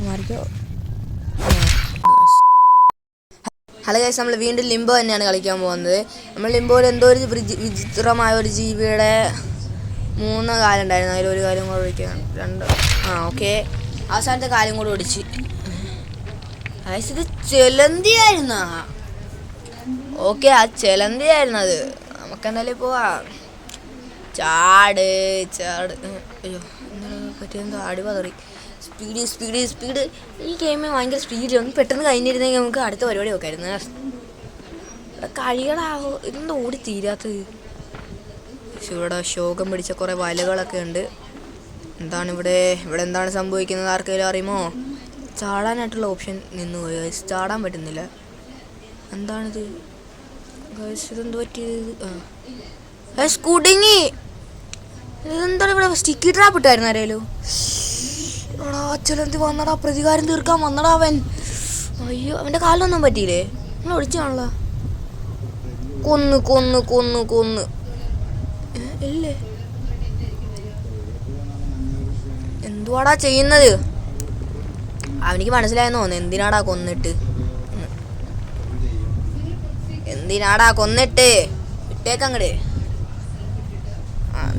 Marico. Hello guys, നമ്മൾ വീണ്ടും Limbaugh തന്നെയാണ് കളിക്കാൻ പോകുന്നത്. നമ്മൾ ലിംബോയിൽ എന്തോ ഒരു വിചിത്രമായ ഒരു ജീവിയുടെ 3 കാലുണ്ടായിരുന്നു. അതിലൊരു കാര്യം കൂടെ ഒഴിക്കാൻ 2. ഓക്കെ, അവസാനത്തെ കാര്യം കൂടെ ഒടിച്ച്. ഗൈസ്, ഇത് ചെലന്തിയായിരുന്ന. ഓക്കെ, ആ ചെലന്തിയായിരുന്നത്. നമുക്കെന്തായാലും പോവാം. ചാട്. അയ്യോ, എന്താ പറ്റിയെന്തോ അടി പതറി. സ്പീഡ്. ഈ ഗെയിമിൽ ഭയങ്കര സ്പീഡ്. ഒന്ന് പെട്ടെന്ന് കഴിഞ്ഞിരുന്നെങ്കിൽ നമുക്ക് അടുത്ത പരിപാടി നോക്കായിരുന്നു. കഴിയടാവോ, ഇതെന്താ ഓടി തീരാത്തത്. ഇവിടെ ശോകം പിടിച്ച കുറേ വലകളൊക്കെ ഉണ്ട്. എന്താണ് ഇവിടെ എന്താണ് സംഭവിക്കുന്നത്? ആർക്കെങ്കിലും അറിയുമോ? ചാടാനായിട്ടുള്ള ഓപ്ഷൻ നിന്ന് പോയി. ചാടാൻ പറ്റുന്നില്ല. എന്താണിത്? ഇതെന്ത് പറ്റിയത്? കുടുങ്ങി. ഇതെന്താണ് ഇവിടെ സ്റ്റിക്കി ട്രാപ്പ് ഇട്ടായിരുന്നു ആരേലും? ചെലന്തി വന്നടാ, പ്രതികാരം തീർക്കാൻ വന്നടാ അവൻ. അയ്യോ, അവൻ്റെ കാലിനൊന്നും പറ്റിയില്ലേ? നിങ്ങൾ ഒളിച്ചാണല്ലോ. കൊന്ന് ഇല്ലേ? എന്തുവാടാ ചെയ്യുന്നത്? അവനിക്ക് മനസ്സിലായെന്ന് തോന്നുന്നു എന്തിനാടാ കൊന്നിട്ട്. വിട്ടേക്കങ്ങട്.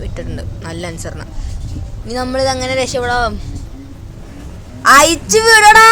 വിട്ടിട്ടുണ്ട്. നല്ല അനുസരണം. ഇനി നമ്മളിത് അങ്ങനെ രക്ഷപ്പെടാം. അയച്ചു വിടടാ.